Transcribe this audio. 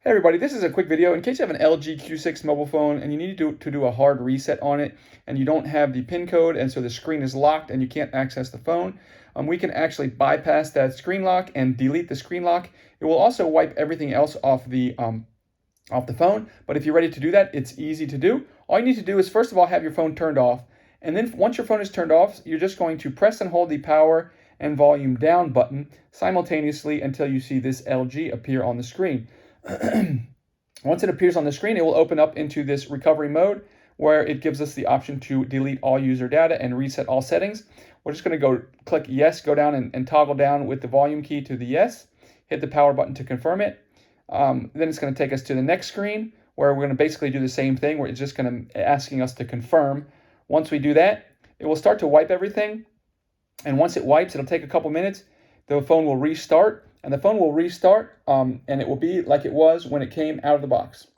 Hey everybody, this is a quick video in case you have an LG Q6 mobile phone and you need to do a hard reset on it and you don't have the PIN code and so the screen is locked and you can't access the phone. We can actually bypass that screen lock and delete the screen lock. It will also wipe everything else off the phone, but if you're ready to do that, it's easy to do. All you need to do is first of all have your phone turned off, and then once your phone is turned off, you're just going to press and hold the power and volume down button simultaneously until you see this LG appear on the screen. Once it appears on the screen, it will open up into this recovery mode where it gives us the option to delete all user data and reset all settings. We're just going to go click yes, go down and toggle down with the volume key to the yes, hit the power button to confirm it. Then it's going to take us to the next screen where we're going to basically do the same thing where it's just going to asking us to confirm. Once we do that, it will start to wipe everything. And once it wipes, it'll take a couple minutes. The phone will restart, and it will be like it was when it came out of the box.